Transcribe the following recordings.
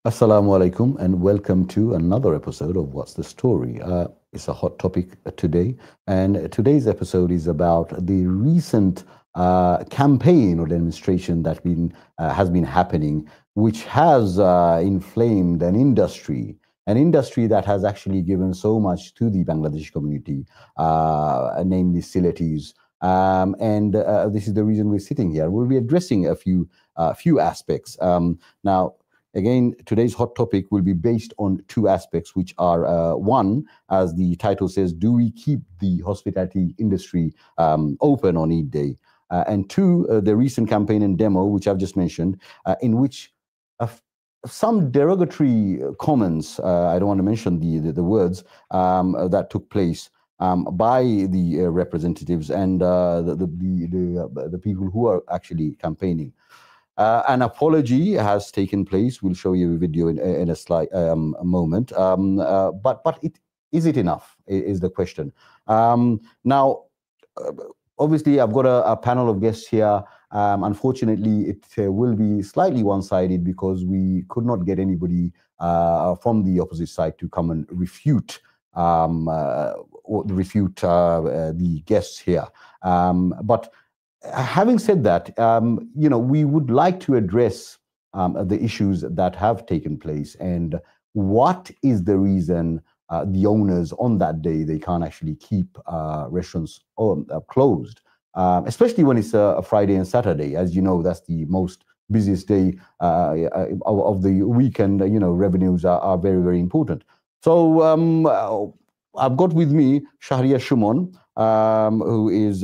Assalamu alaikum and welcome to another episode of What's the Story. It's a hot topic today, and today's episode is about the recent campaign or demonstration that has been happening, which has inflamed an industry that has actually given so much to the Bangladeshi community, namely Siletis. And this is the reason we're sitting here. We'll be addressing a few aspects. Now, again, today's hot topic will be based on two aspects, which are one, as the title says, do we keep the hospitality industry open on Eid Day? And two, the recent campaign and demo, which I've just mentioned, in which some derogatory comments, I don't want to mention the words, that took place by the representatives and the people who are actually campaigning. An apology has taken place. We'll show you a video in a slight moment. But is it enough? Is the question. Now, obviously, I've got a panel of guests here. Unfortunately, it will be slightly one-sided because we could not get anybody from the opposite side to come and refute the guests here. But having said that, we would like to address the issues that have taken place and what is the reason the owners on that day, they can't actually keep restaurants closed, especially when it's a Friday and Saturday. As you know, that's the most busiest day of the weekend. Revenues are very, very important. So I've got with me Shahriar Shumon, who is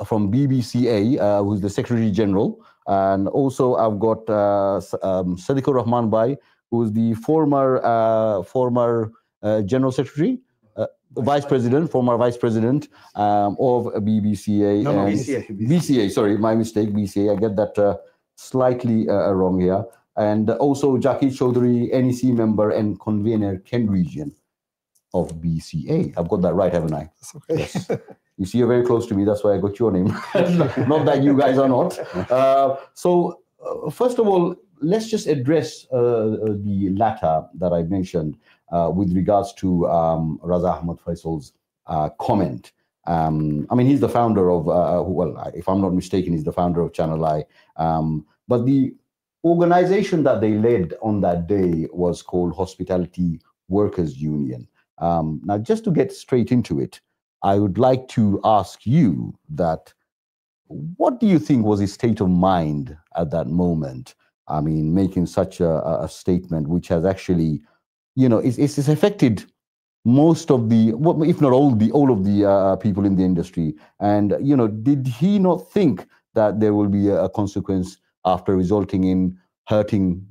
from BBCA, who's the Secretary General. And also I've got Siddikur Rahman, who's the former General Secretary, former Vice President of BBCA. No, BCA. BCA, sorry, my mistake, BCA. I get that slightly wrong here. And also Jakir Chowdhury, N.E.C member and Convenor Kent region of BCA. I've got that right, haven't I? That's okay. Yes. You see, you're very close to me. That's why I got your name. Not that you guys are not. So first of all, let's just address the latter that I mentioned with regards to Raza Ahmed Faisal's comment. I mean, he's the founder of, if I'm not mistaken, he's the founder of Channel I. But the organization that they led on that day was called Hospitality Workers Union. Now, just to get straight into it, I would like to ask you that, what do you think was his state of mind at that moment? I mean, making such a statement, which has actually, it's affected most of the, if not all of the people in the industry. And, did he not think that there will be a consequence after resulting in hurting,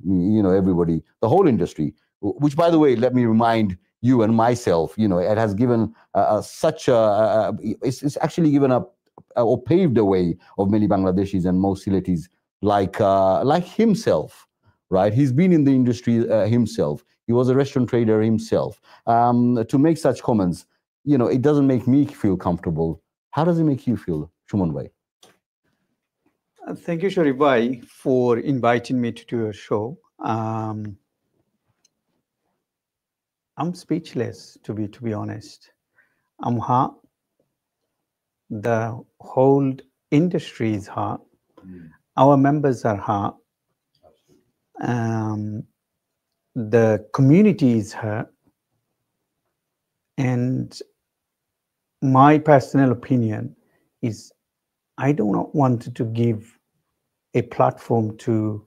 everybody, the whole industry, which, by the way, let me remind you and myself, it has given it's actually given up or paved the way of many Bangladeshis and most Siletis like himself, right? He's been in the industry himself. He was a restaurant trader himself. To make such comments, it doesn't make me feel comfortable. How does it make you feel, Shumon Bhai? Thank you, Sharif Bhai, for inviting me to your show. I'm speechless, to be honest. I'm hurt. The whole industry is hurt. Our members are hurt. The community is hurt. And my personal opinion is I do not want to give a platform to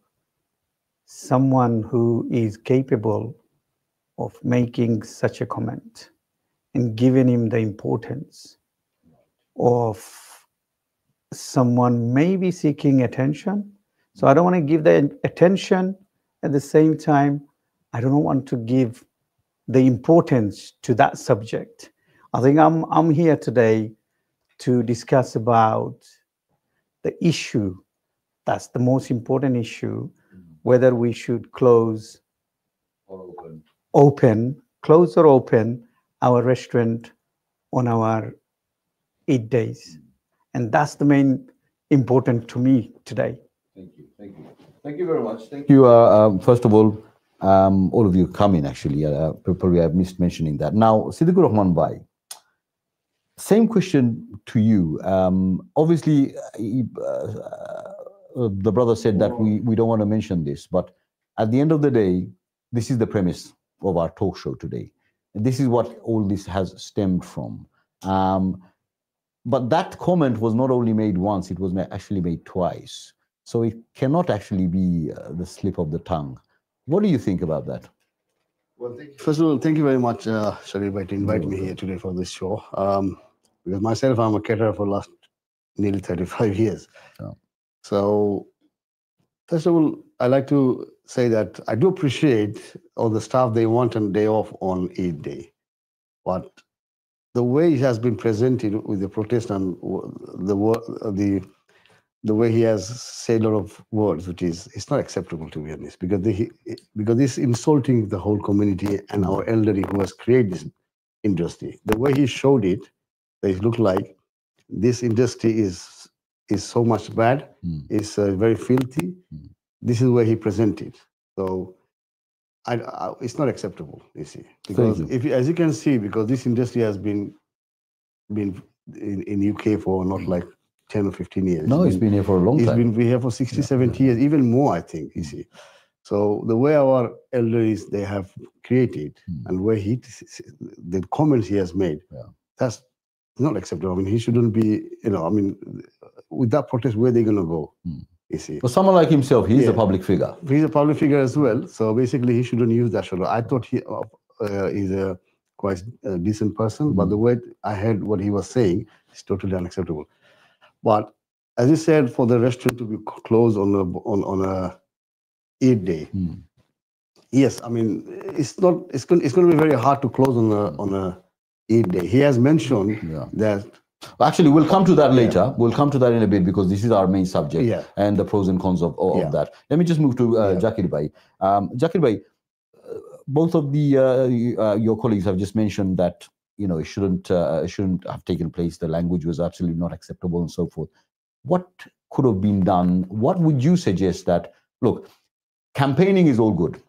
someone who is capable of making such a comment and giving him the importance of someone maybe seeking attention. So I don't want to give the attention. At the same time, I don't want to give the importance to that subject. I think I'm here today to discuss about the issue. That's the most important issue, whether we should close Or close or open our restaurant on our 8 days. And that's the main important to me today. Thank you. Thank you very much. Thank you. First of all of you come in actually. Probably I missed mentioning that. Now, Siddikur Rahman Bhai, same question to you. Obviously, the brother said that we don't want to mention this, but at the end of the day, this is the premise of our talk show today. And this is what all this has stemmed from. But that comment was not only made once, it was actually made twice. So it cannot actually be the slip of the tongue. What do you think about that? Well, first of all, thank you very much, Sharif, to invite me here today for this show. Because myself, I'm a caterer for the last nearly 35 years. Oh. So, first of all, I like to say that I do appreciate all the staff, they want a day off on Eid Day. But the way it has been presented with the protest and the way he has said a lot of words, which is, it's not acceptable, to be honest, because this insulting the whole community and our elderly who has created this industry. The way he showed it, it looked like this industry is so much bad, it's very filthy. This is where he presented. So it's not acceptable, you see. Because as you can see, because this industry has been in UK for not like 10 or 15 years. No, it's been here for a long time. It's been here for 60, 70 years, even more, I think, you see. So the way our elders, they have created and where the comments he has made, that's not acceptable. I mean, he shouldn't be, with that protest, where are they going to go? You see. For someone like himself, he's a public figure. He's a public figure as well. So basically, he shouldn't use that shoulder. I thought he's a quite decent person, but the way I heard what he was saying is totally unacceptable. But as you said, for the restaurant to be closed on a Eid day, yes, I mean it's going to be very hard to close on a Eid day. He has mentioned that. Actually, we'll come to that later. We'll come to that in a bit because this is our main subject and the pros and cons of that. Let me just move to Jakir Bhai. Jakir Bhai, both of your colleagues have just mentioned that it shouldn't have taken place. The language was absolutely not acceptable and so forth. What could have been done? What would you suggest that? Look, campaigning is all good.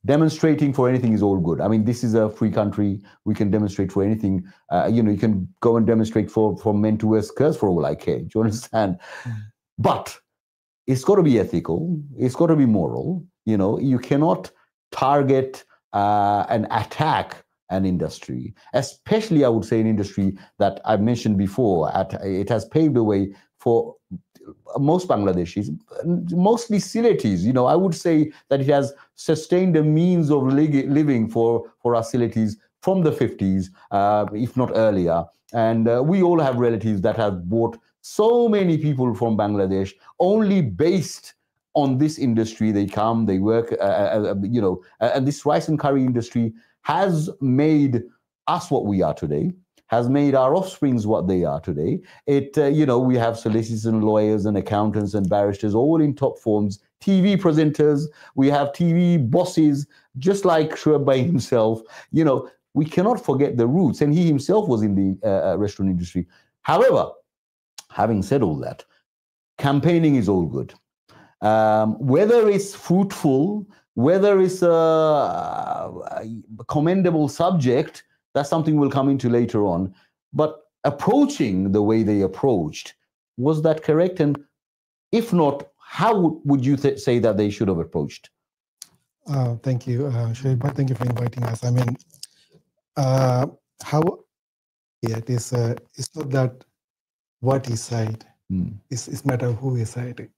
Demonstrating for anything is all good. I mean, this is a free country. We can demonstrate for anything. You can go and demonstrate for men to wear skirts for all I care. Do you understand? But it's got to be ethical. It's got to be moral. You cannot target and attack an industry, especially I would say an industry that I've mentioned before. It has paved the way for most Bangladeshis, mostly Siletis. I would say that it has sustained a means of living for our Siletis from the 50s, if not earlier. And we all have relatives that have bought so many people from Bangladesh only based on this industry. They come, they work, and this rice and curry industry has made us what we are today, has made our offsprings what they are today. We have solicitors and lawyers and accountants and barristers all in top forms, TV presenters, we have TV bosses, just like Shoaib Bhai himself. We cannot forget the roots, and he himself was in the restaurant industry. However, having said all that, campaigning is all good. Whether it's fruitful, whether it's a commendable subject, that's something we'll come into later on. But approaching the way they approached, was that correct? And if not, how would you say that they should have approached? Thank you, Sharif. Thank you for inviting us. I mean, it's not that what he said. It's matter who he said it.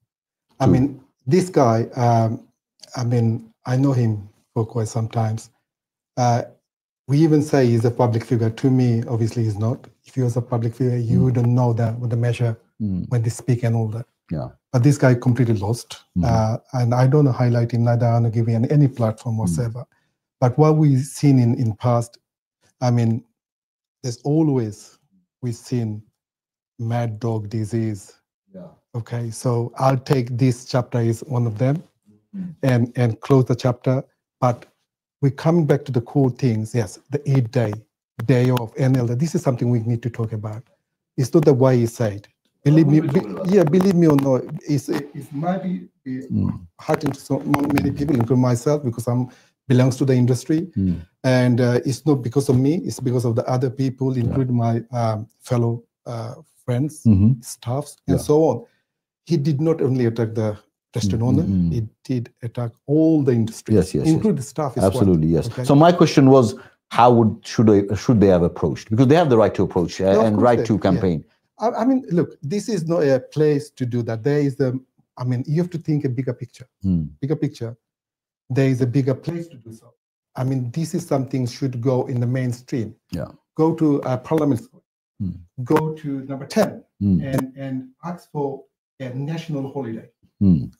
I mean, this guy, I know him for quite some time. We even say he's a public figure. To me, obviously, he's not. If he was a public figure, you wouldn't know that with the measure when they speak and all that. Yeah. But this guy completely lost. And I don't highlight him, neither I don't give him any platform whatsoever. But what we've seen in past, there's always, we've seen mad dog disease. Yeah. Okay, so I'll take this chapter is one of them and close the chapter. But we're coming back to the core things. Yes, the 8-day, day of NL. This is something we need to talk about. It's not the way he said. Believe me, believe me or not, it might be hurting to so many people, including myself, because I'm belongs to the industry, and it's not because of me; it's because of the other people, including my fellow friends, staffs, and so on. He did not only attack the restaurant owner; he did attack all the industry, including the staff. Absolutely, yes. Okay? So my question was, how should they have approached? Because they have the right to approach and right to campaign. I mean, look, this is not a place to do that. There is I mean, you have to think a bigger picture. Bigger picture. There is a bigger place to do so. I mean, this is something should go in the mainstream. Go to Parliament Square. Go to number 10 and ask for a national holiday.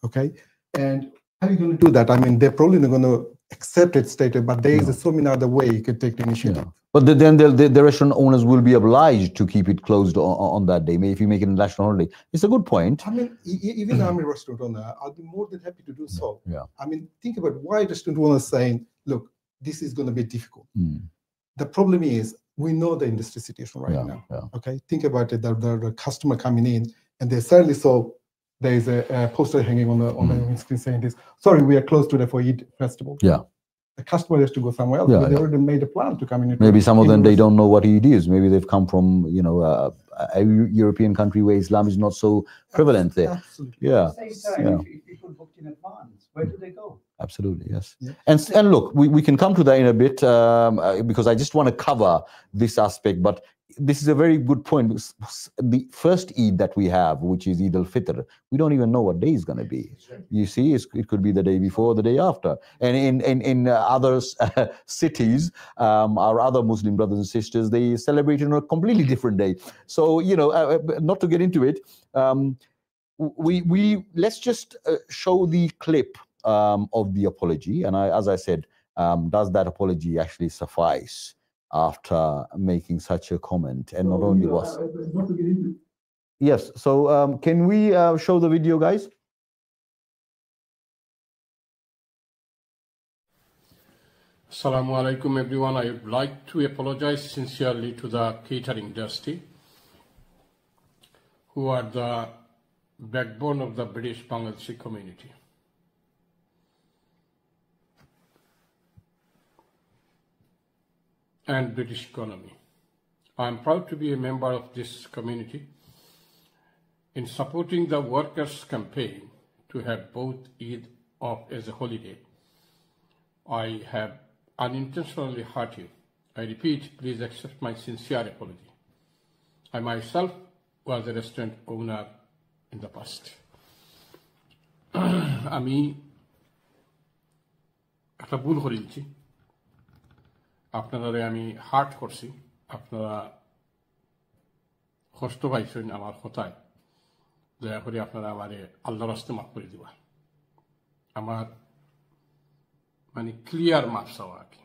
Okay, and how are you going to do that? I mean, they're probably not going to accept it straight away, but there is so many other ways you can take the initiative. But then the restaurant owners will be obliged to keep it closed on that day. Maybe if you make it a national holiday, it's a good point. I mean, even I'm a restaurant owner, I'll be more than happy to do so. I mean, think about why restaurant owners saying, "Look, this is going to be difficult." The problem is we know the industry situation right now. Okay, think about it. The customer coming in, and they suddenly saw there is a poster hanging on the screen saying this. Sorry, we are closed today for Eid festival. The customer has to go somewhere else. They already made a plan to come in. Maybe some of them, they don't know what Eid is. Maybe they've come from, a European country where Islam is not so prevalent there. Absolutely. If people booked in advance, where do they go? Absolutely, yes. And look, we can come to that in a bit because I just want to cover this aspect. But this is a very good point. The first Eid that we have, which is Eid al-Fitr, we don't even know what day is going to be. You see, it could be the day before or the day after. And in other cities, our other Muslim brothers and sisters, they celebrate on a completely different day. So, not to get into it, let's just show the clip of the apology. And as I said, does that apology actually suffice after making such a comment? And not only was... Yes, so can we show the video, guys? Assalamu alaikum, everyone. I would like to apologize sincerely to the catering industry, who are the backbone of the British Bangladeshi community. And British economy. I am proud to be a member of this community in supporting the workers' campaign to have both Eid off as a holiday. I have unintentionally hurt you. I repeat, please accept my sincere apology. I myself was a restaurant owner in the past. আমি একটা ভুল করেছি, আপনারা আমি heart করছি, আপনারা কষ্ট পাইছেন আমার কথায়, দয়া করে আপনারা আমারে আল্লাহর রাস্তে মাফ করে দিবা। আমার মানে ক্লিয়ার মাপ চাওয়া আর কি।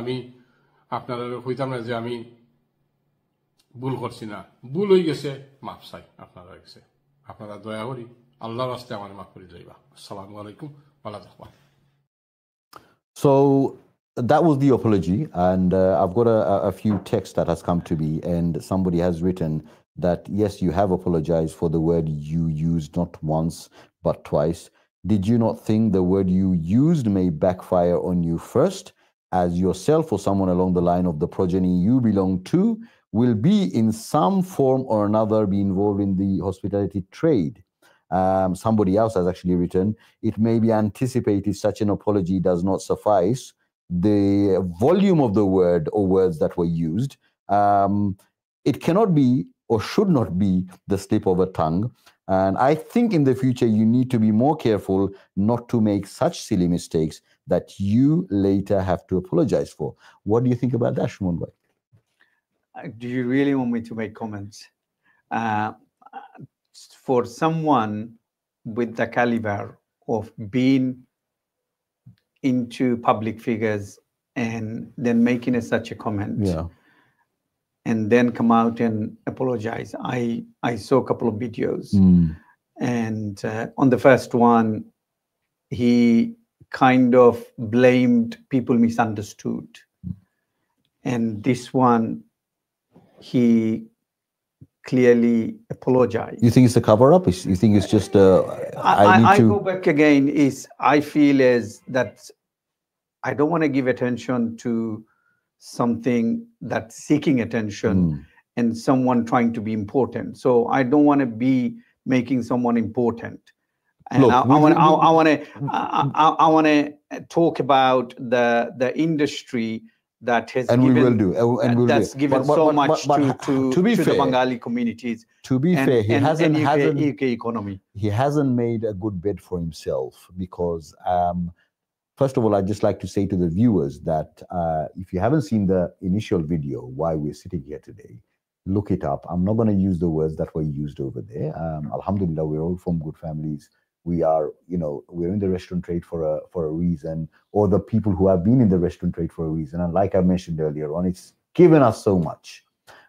আমি আপনারা কইতাম না যে আমি ভুল করছি না, ভুল হয়ে গেছে, মাপ চাই আপনারা গেছে, আপনারা দয়া করি আল্লাহর রাস্তে আমার মাফ করে দিবা। আসসালামু আলাইকুম ওয়া রাহমাতুল্লাহ। So that was the apology, and I've got a few texts that has come to me, and somebody has written that yes, you have apologized for the word you used not once but twice. Did you not think the word you used may backfire on you first, as yourself or someone along the line of the progeny you belong to will be in some form or another be involved in the hospitality trade? Somebody else has actually written, it may be anticipated such an apology does not suffice the volume of the word or words that were used. It cannot be or should not be the slip of a tongue. And I think in the future, you need to be more careful not to make such silly mistakes that you later have to apologize for. What do you think about that, Shumon? Do you really want me to make comments? For someone with the caliber of being into public figures and then making such a comment, and then come out and apologize. I saw a couple of videos, and on the first one, he kind of blamed people misunderstood, and this one, he clearly apologize. You think it's a cover-up? You think it's just I go back again, is I feel is that I don't want to give attention to something that's seeking attention and someone trying to be important. So I don't want to be making someone important. And look, I want to talk about the industry that has that's given so much to the Bengali communities. To be fair, he hasn't UK economy. He hasn't made a good bid for himself because, first of all, I'd just like to say to the viewers that if you haven't seen the initial video why we're sitting here today, look it up. I'm not going to use the words that were used over there. Alhamdulillah, we're all from good families. We are, we're in the restaurant trade for a reason, or the people who have been in the restaurant trade for a reason. And like I mentioned earlier on, it's given us so much.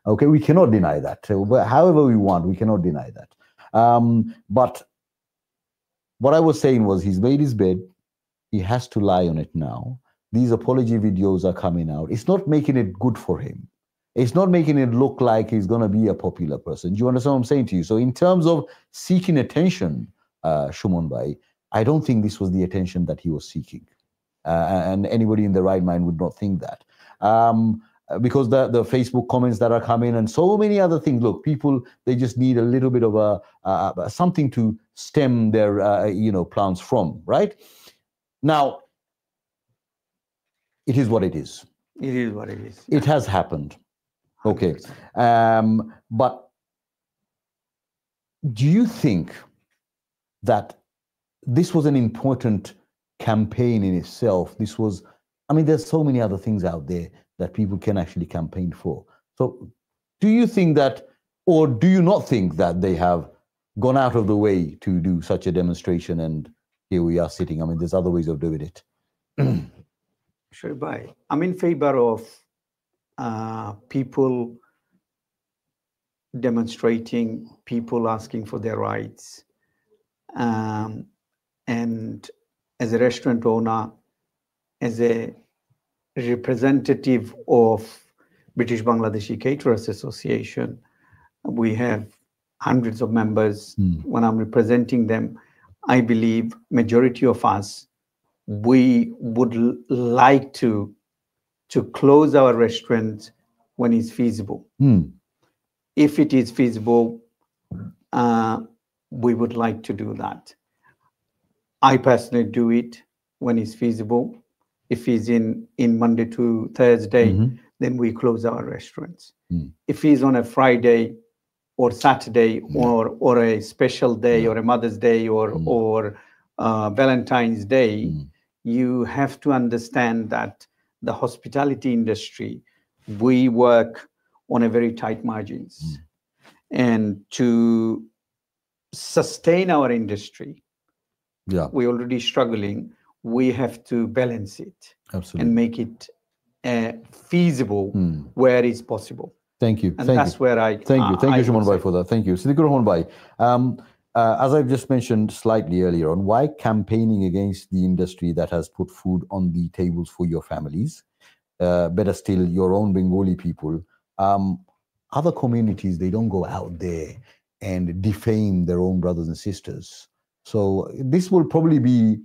Okay, we cannot deny that. However we want, we cannot deny that. But what I was saying was he's made his bed. He has to lie on it now. These apology videos are coming out. It's not making it good for him. It's not making it look like he's going to be a popular person. Do you understand what I'm saying to you? So in terms of seeking attention, Shumon Bhai, I don't think this was the attention that he was seeking. And anybody in the right mind would not think that. Because the Facebook comments that are coming and so many other things. Look, people, they just need a little bit of something to stem their, plants from, right? Now, it is what it is. It is what it is. It has happened. Okay. But do you think that this was an important campaign in itself? This was, there's so many other things out there that people can actually campaign for. So do you think that, or do you not think that they have gone out of the way to do such a demonstration and here we are sitting? There's other ways of doing it. Sure, bye. I'm in favor of people demonstrating, people asking for their rights. And as a restaurant owner, as a representative of British Bangladeshi Caterers Association, we have hundreds of members. When I'm representing them, I believe majority of us, we would like to close our restaurants when it's feasible. If it is feasible, we would like to do that. I personally do it when it's feasible. If it's in Monday to Thursday, then we close our restaurants. If it's on a Friday or Saturday or a special day or a Mother's Day or Valentine's Day, you have to understand that the hospitality industry, we work on a very tight margins. And to sustain our industry, we're already struggling. We have to balance it and make it feasible where it's possible. Thank you. And that's where I... Thank you, Shumon Bhai, for that. Thank you. Siddikur Rahman Bhai, as I've just mentioned slightly earlier on, why campaigning against the industry that has put food on the tables for your families, better still, your own Bengali people, other communities, they don't go out there and defame their own brothers and sisters. So this will probably be,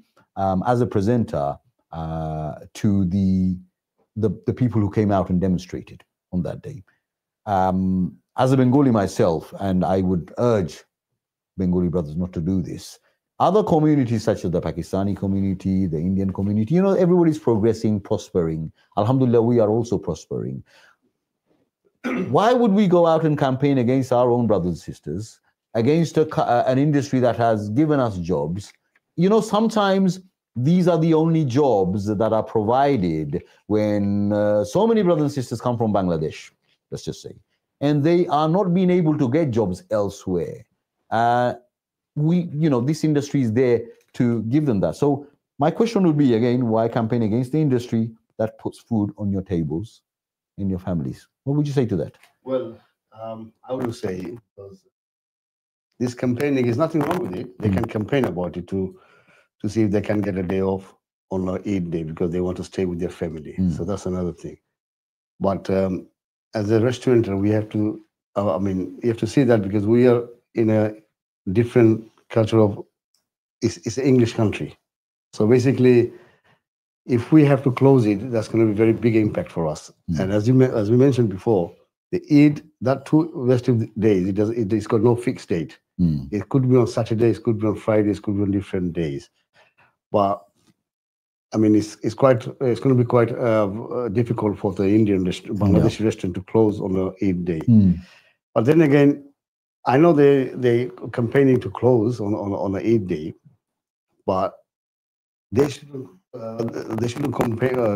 as a presenter, to the people who came out and demonstrated on that day. As a Bengali myself, and I would urge Bengali brothers not to do this, other communities such as the Pakistani community, the Indian community, everybody's progressing, prospering. Alhamdulillah, we are also prospering. Why would we go out and campaign against our own brothers and sisters, against an industry that has given us jobs? Sometimes these are the only jobs that are provided when so many brothers and sisters come from Bangladesh, let's just say, and they are not being able to get jobs elsewhere. This industry is there to give them that. So my question would be, again, why campaign against the industry that puts food on your tables in your families? What would you say to that? Well, I would say, because this campaigning is nothing wrong with it. They can campaign about it to see if they can get a day off on an Eid day because they want to stay with their family. So that's another thing. But as a restaurateur, we have to I mean, you have to see that because we are in a different culture of, it's an English country. So basically, if we have to close it, that's going to be a very big impact for us. And as we mentioned before, the Eid, that 2 festive days, it's got no fixed date. It could be on Saturdays, it could be on Fridays, it could be on different days. But I mean, it's going to be quite difficult for the Indian Bangladeshi restaurant to close on the Eid day. But then again, I know they campaigning to close on the Eid day, but they shouldn't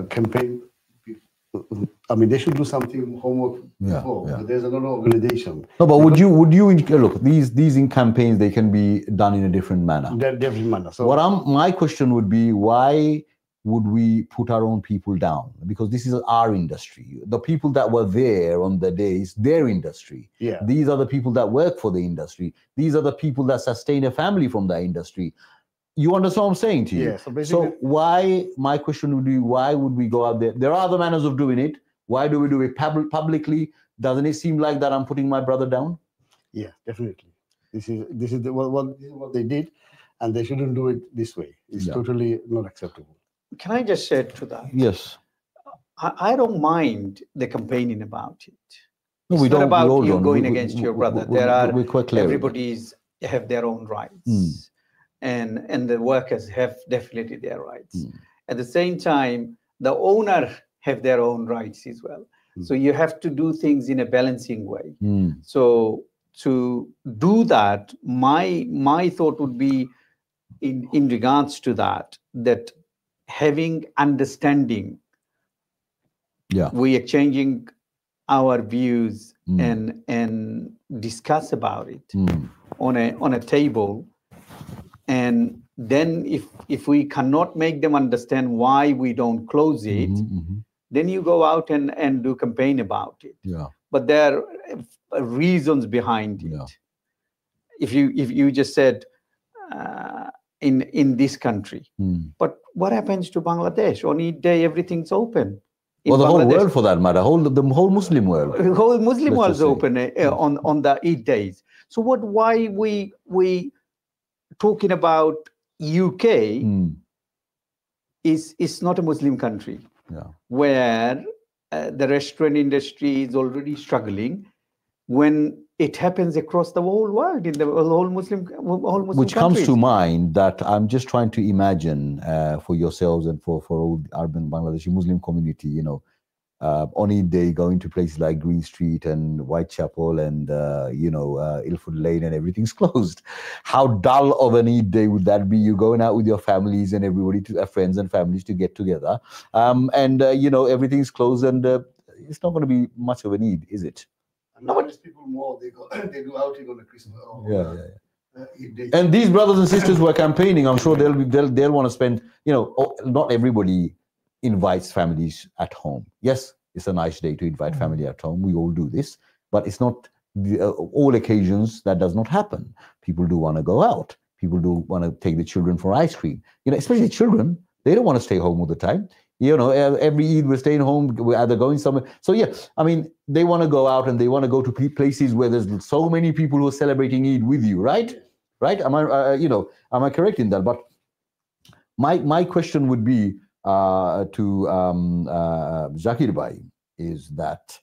campaign. I mean, they should do something homework before. But there's another organization. No, but would you look, these in campaigns, they can be done in a different manner. Different manner. So my question would be, why would we put our own people down? Because this is our industry. The people that were there on the day is their industry. These are the people that work for the industry. These are the people that sustain a family from that industry. You understand what I'm saying to you? Yeah, so why, my question would be, why would we go out there? There are other manners of doing it. Why do we do it publicly? Doesn't it seem like that I'm putting my brother down? Yeah, definitely. This is what they did, and they shouldn't do it this way. It's totally not acceptable. Can I just say to that? Yes. I don't mind the campaigning about it. No, it's we not don't. about you going against your brother. We're quite clear. Everybody's have their own rights. And the workers have definitely their rights. At the same time, the owner have their own rights as well. So you have to do things in a balancing way. So to do that, my thought would be in regards to that having understanding, we are changing our views and discuss about it on a table. And then if we cannot make them understand why we don't close it, then you go out and do campaign about it. But there are reasons behind it. If you just said in this country, but what happens to Bangladesh? On Eid day, everything's open. Well, the whole world for that matter, the whole Muslim world. The whole Muslim world is open on the Eid days. So why we talking about UK is not a Muslim country where the restaurant industry is already struggling when it happens across the whole world in the whole Muslim which countries. Comes to mind that I'm just trying to imagine for yourselves and for all the urban Bangladeshi Muslim community, on Eid day, going to places like Green Street and Whitechapel and, Ilford Lane and everything's closed. How dull of an Eid day would that be? You're going out with your families and everybody, friends and families to get together. Everything's closed and it's not going to be much of an Eid, is it? Nowadays, people more, they do outing on the Christmas. And these brothers and sisters who are campaigning, I'm sure they'll want to spend, not everybody invites families at home. Yes, it's a nice day to invite family at home. We all do this, but it's not all occasions that does not happen. People do want to go out. People do want to take the children for ice cream. Especially children, they don't want to stay home all the time. Every Eid we're staying home, we're either going somewhere. So they want to go out and they want to go to places where there's so many people who are celebrating Eid with you, right? Right? Am I correct in that? But my question would be to Jakir Bhai is that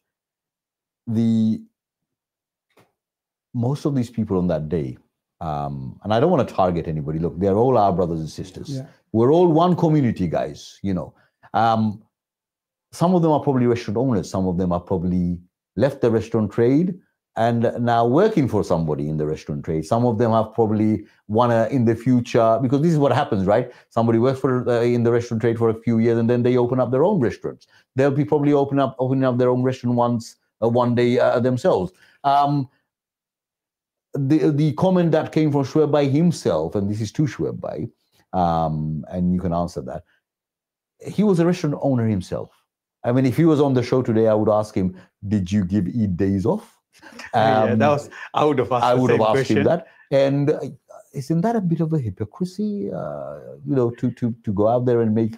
most of these people on that day, and I don't want to target anybody. Look, they're all our brothers and sisters. Yeah. We're all one community, guys. Some of them are probably restaurant owners. Some of them are probably left the restaurant trade and now working for somebody in the restaurant trade. Some of them have probably wanna in the future, because this is what happens, right? Somebody works in the restaurant trade for a few years and then they open up their own restaurants. They'll be probably opening up their own restaurant one day themselves. The comment that came from Shoaib Bhai himself, and this is to Shoaib Bhai, and you can answer that. He was a restaurant owner himself. I mean, if he was on the show today, I would ask him, did you give Eid days off? I would have asked him that. And isn't that a bit of a hypocrisy, to go out there and make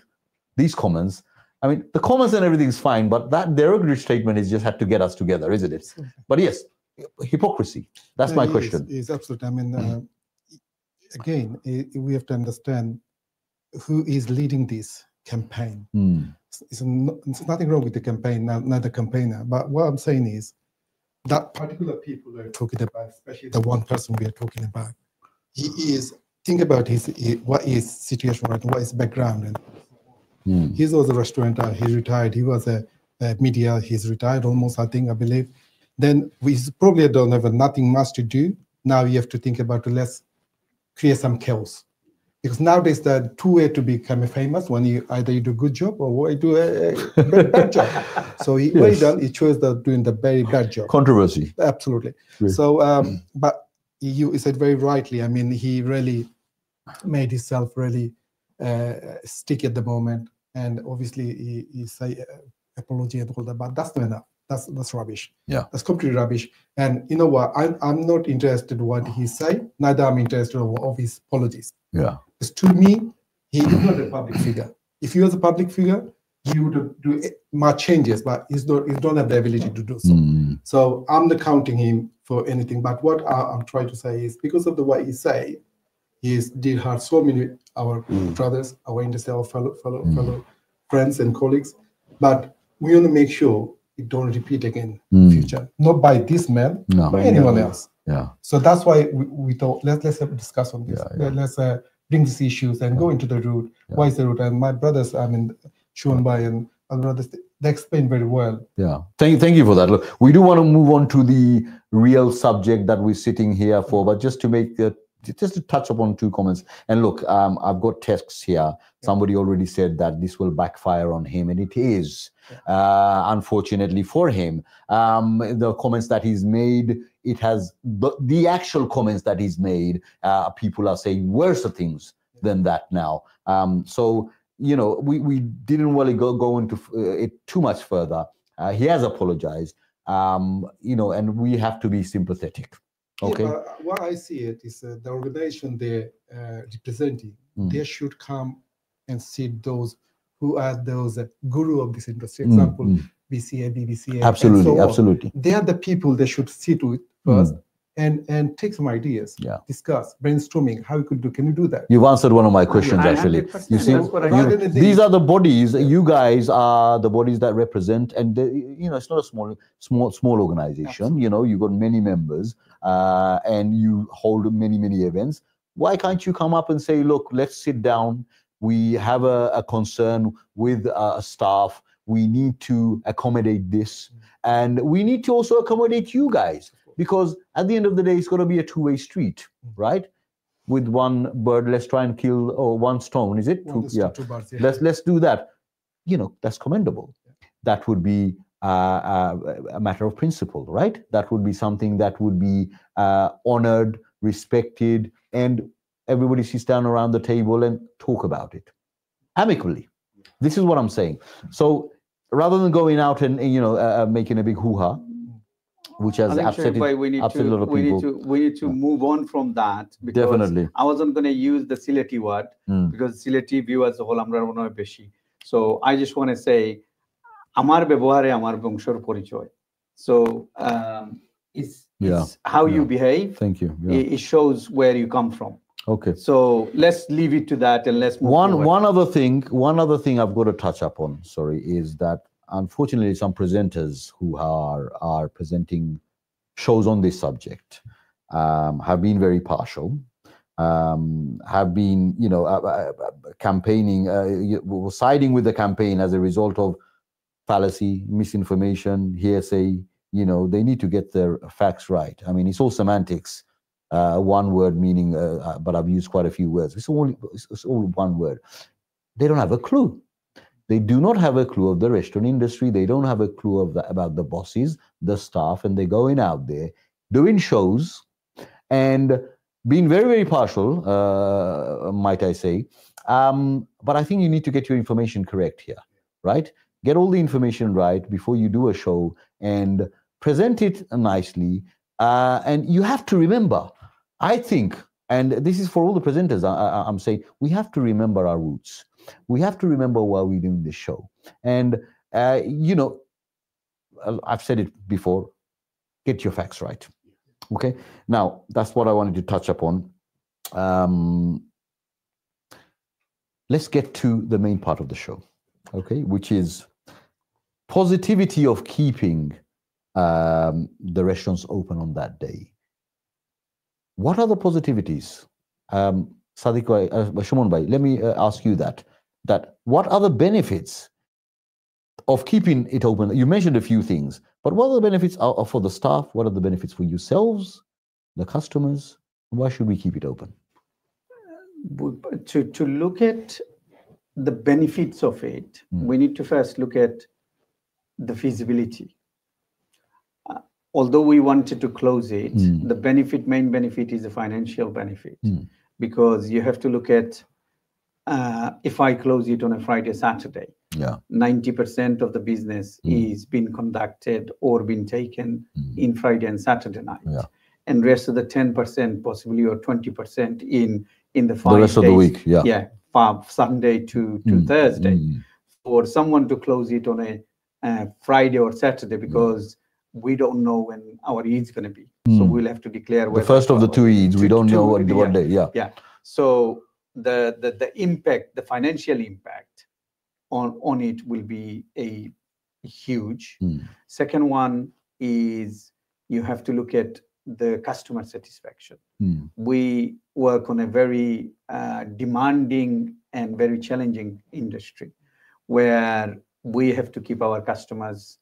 these comments? I mean, the comments and everything's fine, but that derogatory statement is just had to get us together, isn't it? But yes, hypocrisy. That's my question. It's absolutely. I mean, again, we have to understand who is leading this campaign. It's nothing wrong with the campaign, not the campaigner. But what I'm saying is that particular people we're talking about, especially the one person we are talking about, he is, think about what his situation right now, what his background. And he's also a restaurateur, he's retired, he was a media, he's retired almost, I believe. Then we probably don't have nothing much to do. Now you have to think about, let's create some chaos. Because nowadays there are two ways to become famous. When you either you do a good job or you do a very bad job. So what he done, he chose doing the very bad job. Controversy. Absolutely. Yeah. So, but you said very rightly. I mean, he really made himself really sticky at the moment, and obviously he say apology and all that. But that's not enough. That's rubbish. Yeah, that's completely rubbish. And you know what? I'm not interested in what he say. Neither I'm interested in his apologies. Yeah. Because to me, he is not a public figure. If he was a public figure, he would do much changes, but he don't have the ability to do so. So I'm not counting him for anything. But what I'm trying to say is, because of the way he say, he did hurt so many our brothers, our industry, our fellow friends and colleagues. But we want to make sure it don't repeat again in the future. Not by this man, by anyone else. Yeah. So that's why we thought let's have a discuss on this. Let's bring these issues and go into the root. Why is the root? And my brothers, I mean, Shumon and other brothers, they explain very well. Yeah. Thank you for that. Look, we do want to move on to the real subject that we're sitting here for, but just to touch upon two comments. And look, I've got texts here. Somebody already said that this will backfire on him, and it is, unfortunately for him. The comments that he's made, it has the actual comments that he's made. People are saying worse things than that now. So you know, we didn't really go into it too much further. He has apologized. You know, and we have to be sympathetic. Okay. Yeah, what I see it is the organization they're representing. They should come and see those who are those guru of this industry. Example, BCA, BBCA. Absolutely, so absolutely. They are the people they should sit with first and take some ideas. Discuss, brainstorming. How you could do? Can you do that? You've answered one of my questions actually. You see, these are the bodies. You guys are the bodies that represent, and you know, it's not a small organization. Absolutely. You know, you've got many members, and you hold many events. Why can't you come up and say, look, let's sit down. We have a concern with staff. We need to accommodate this, and we need to also accommodate you guys, because at the end of the day, it's going to be a two-way street, right? With one bird, let's try and kill, or one stone, is it? Two birds, yeah. Let's do that. You know, that's commendable. That would be a matter of principle, right? That would be something that would be honored, respected, and everybody sits down around the table and talk about it amicably. This is what I'm saying. So rather than going out and you know making a big hoo-ha, which has upset a lot of people. We need to move on from that, because definitely I wasn't going to use the Sileti word because Sileti view as a whole amra mono hoy beshi. So I just want to say amar bebohare amar bongshor porichoy. So it's how you behave. Thank you. It shows where you come from. Okay. So let's leave it to that, and let's move forward. One other thing I've got to touch upon, is that unfortunately some presenters who are presenting shows on this subject have been very partial, have been, you know, campaigning, siding with the campaign as a result of fallacy, misinformation, hearsay. You know, they need to get their facts right. I mean, it's all semantics. One word meaning, but I've used quite a few words. It's all one word. They don't have a clue. They do not have a clue of the restaurant industry. They don't have a clue about the bosses, the staff, and they're going out there doing shows and being very, very partial, might I say. But I think you need to get your information correct here, right? Get all the information right before you do a show and present it nicely. And you have to remember, I think, and this is for all the presenters, I'm saying, we have to remember our roots. We have to remember why we're doing this show. And, you know, I've said it before, get your facts right. Okay. Now, that's what I wanted to touch upon. Let's get to the main part of the show, okay, which is positivity of keeping the restaurants open on that day. What are the positivities? Siddikur, Shumon bhai, let me ask you that what are the benefits of keeping it open? You mentioned a few things, but what are the benefits are for the staff? What are the benefits for yourselves, the customers? Why should we keep it open? To look at the benefits of it, we need to first look at the feasibility. Although we wanted to close it, the main benefit is the financial benefit, because you have to look at if I close it on a Friday, Saturday, 90% of the business is being conducted or been taken in Friday and Saturday night, and rest of the 10% possibly or 20% in the 5 the rest days, of the week, from Sunday to Thursday. For someone to close it on a Friday or Saturday, because we don't know when our Eid is going to be. So we'll have to declare the first of the 2 Eids. We don't know what day. Yeah. So the impact, the financial impact on it will be a huge. Second one is you have to look at the customer satisfaction. We work on a very demanding and very challenging industry where we have to keep our customers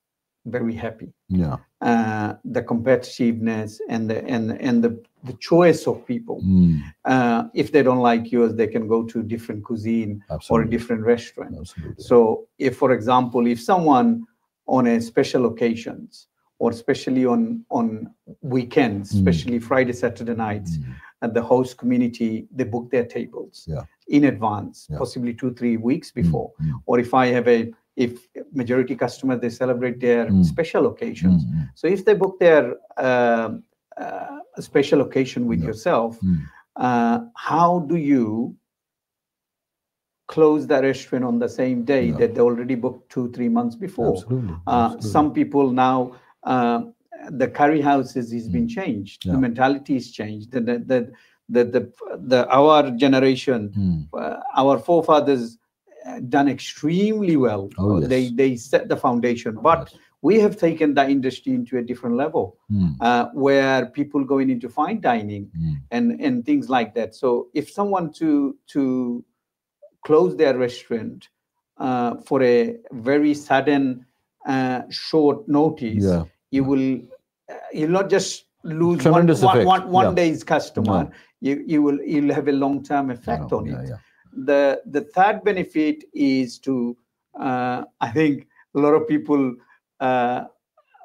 very happy. The competitiveness and the choice of people. If they don't like yours, they can go to different cuisine or a different restaurant. So if, for example, if someone on a special occasions or especially on weekends, especially Friday, Saturday nights, and the host community, they book their tables in advance, possibly 2-3 weeks before. Or if majority customers, they celebrate their special occasions. So if they book their special occasion with yourself, how do you close the restaurant on the same day that they already booked 2-3 months before? Some people now, the curry houses has been changed. The mentality is changed. Our generation, our forefathers done extremely well. They set the foundation, but we have taken the industry into a different level, where people going into fine dining and things like that. So if someone to close their restaurant for a very sudden short notice, you'll not just lose one day's customer. You'll have a long-term effect on it. The third benefit is to, I think a lot of people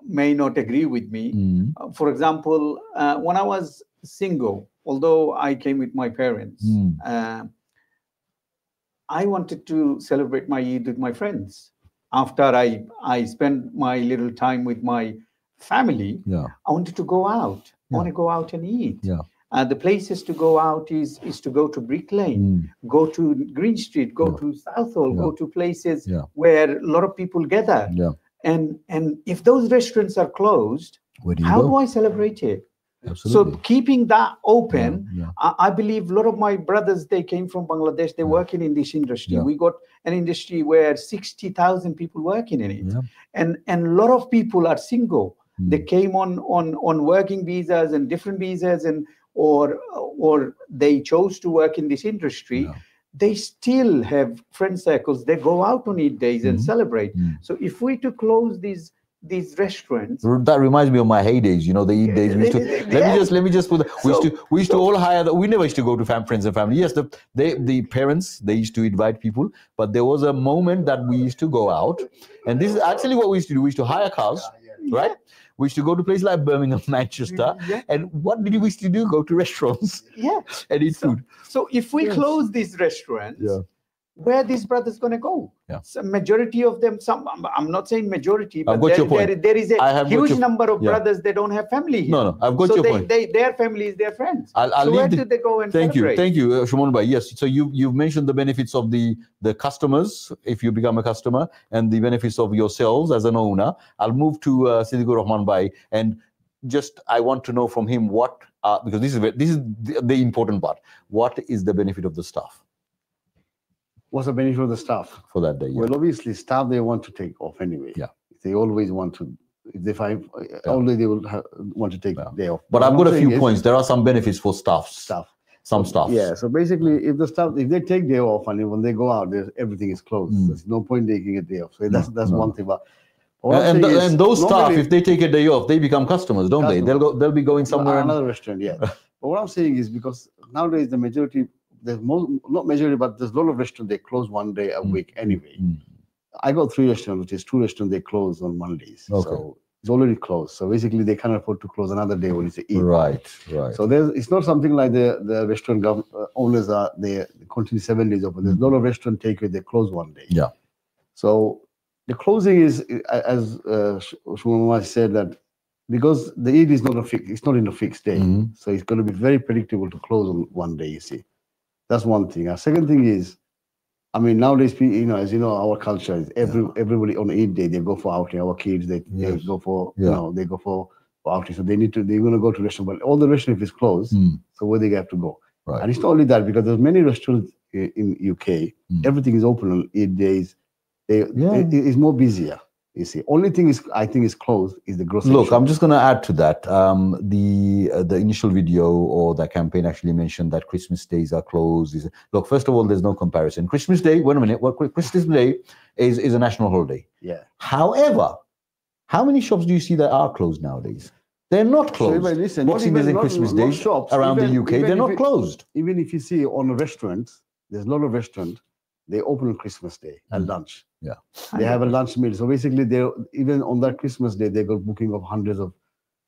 may not agree with me. For example, when I was single, although I came with my parents, I wanted to celebrate my Eid with my friends. After I spent my little time with my family, I wanted to go out. I want to go out and eat. The places to go out is to go to Brick Lane, go to Green Street, go to Southall, go to places where a lot of people gather. And if those restaurants are closed, how do I celebrate it? So keeping that open, I believe a lot of my brothers, they came from Bangladesh, they're working in this industry. We got an industry where 60,000 people working in it. And a lot of people are single. They came on working visas and different visas, and or they chose to work in this industry. They still have friend circles. They go out on Eid days and celebrate. So if we to close these restaurants, that reminds me of my heydays. You know, the Eid days. We used to, let me just put. We used to all hire. We never used to go to friends and family. Yes, the parents, they used to invite people, but there was a moment that we used to go out, and this is actually what we used to do. We used to hire cars, right? We used to go to places like Birmingham, Manchester, and what did we used to do? Go to restaurants, and eat food. So if we close these restaurants, where are these brothers going to go? So majority of them, I'm not saying majority, but there is a huge number of brothers, they don't have family here. No, I've got your point. Their family is their friends. So where did they go and celebrate? Thank you, Shumon bhai. Yes, so you've mentioned the benefits of the customers, if you become a customer, and the benefits of yourselves as an owner. I'll move to Siddikur Rahman bhai, and just I want to know from him what because this is the important part. What is the benefit of the staff What's the benefit of the staff? for that day? Yeah. Well, obviously, staff, they want to take off anyway. Yeah. They always want to, if they find, always they will want to take day off. But I've got a few points. There are some benefits for staff. Some staff. Yeah. So basically, if they take day off and when they go out, everything is closed. There's no point taking a day off. So that's one thing. But and those staff, if they take a day off, they become customers, don't they? They'll be going somewhere. Another restaurant, yeah. But what I'm saying is because nowadays the majority, there's not majority, but there's a lot of restaurants, they close one day a week anyway. I got 3 restaurants, which is 2 restaurants, they close on Mondays. Okay. So it's already closed. So basically they can't afford to close another day when it's Eid. Right. So it's not something like the restaurant owners are, they continue 7 days open. There's a lot of restaurant takeaway, they close one day. Yeah. So the closing is, as Shumon said, that because the Eid is it's not in a fixed day. So it's going to be very predictable to close on one day, you see. That's one thing. Our second thing is, I mean, nowadays, as you know, our culture is everybody on Eid day, they go for outing. Our kids, they go for, they go for outing. So they're going to go to restaurant, but all the restaurant is closed. So where they have to go. Right. And it's not only that, because there's many restaurants in UK, everything is open on Eid days. It's more busier. You see, only thing I think is closed is the grocery. Look, I'm just going to add to that. The initial video or the campaign actually mentioned that Christmas days are closed. Look, first of all, there's no comparison. Christmas Day, wait a minute. Christmas Day is a national holiday. Yeah. However, how many shops do you see that are closed nowadays? They're not closed. So listen, Boxing Days and Christmas Days shops, around the UK, they're not closed. Even if you see on a restaurant, there's a lot of restaurants. They open on Christmas Day at lunch. Yeah, they have a lunch meal. So basically, they even on that Christmas Day, they got booking of hundreds of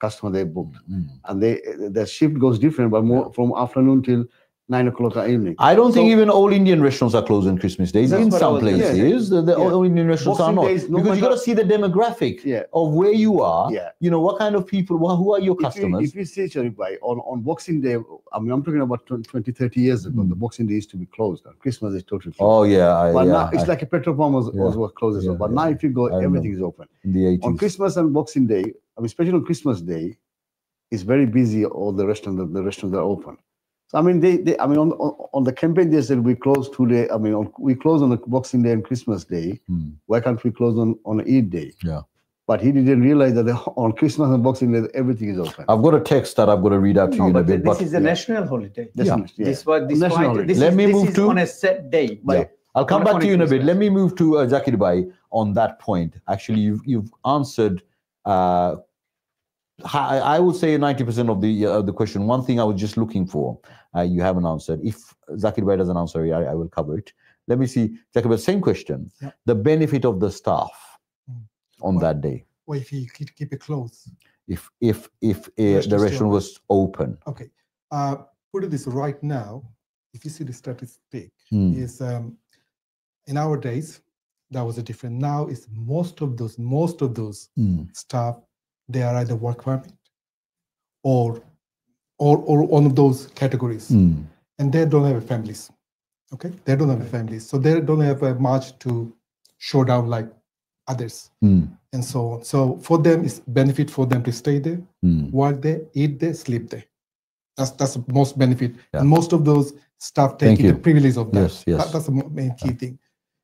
customers they booked, and the shift goes different, but more from afternoon till 9 o'clock at evening. I don't think even all Indian restaurants are closed on Christmas days. In some places, all Indian restaurants are not. Because you got to see the demographic of where you are. Yeah. You know, what kind of people, who are your customers? If you see, Sharif, on Boxing Day, I mean, I'm talking about 20, 30 years ago, the Boxing Day used to be closed. Christmas is totally closed. Oh, yeah. But now, it's like a petrol pump was closed as well. But now if you go, everything is open. In the 80s. On Christmas and Boxing Day, I mean, especially on Christmas Day, it's very busy, all the restaurants are open. So I mean, I mean, on the campaign they said we close 2 days. I mean, we close on the Boxing Day and Christmas Day. Why can't we close on Eid day? Yeah. But he didn't realize that on Christmas and Boxing Day everything is open. I've got a text that I've got to read out to you in a bit. This is a national holiday. This is on a set day. I'll come back to you in a bit. Let me move to Jakir Bhai on that point. Actually, you've answered. I would say 90% of the question. One thing I was just looking for, you haven't answered. If Jakir Bhai doesn't answer, I will cover it. Let me see, Jakir Bhai, same question. Yeah. The benefit of the staff on that day. Well, if you keep it closed. If the restaurant was open. Okay. Put it this right now. If you see the statistic, is in our days that was a different. Now it's most of those staff. They are either work permit or one of those categories, and they don't have families. Okay, they don't have families, so they don't have much to show down like others, and so on. So for them, it's benefit for them to stay there, work there, eat there, sleep there. That's the most benefit, and most of those staff taking the privilege of that. Yes. That's the main key thing.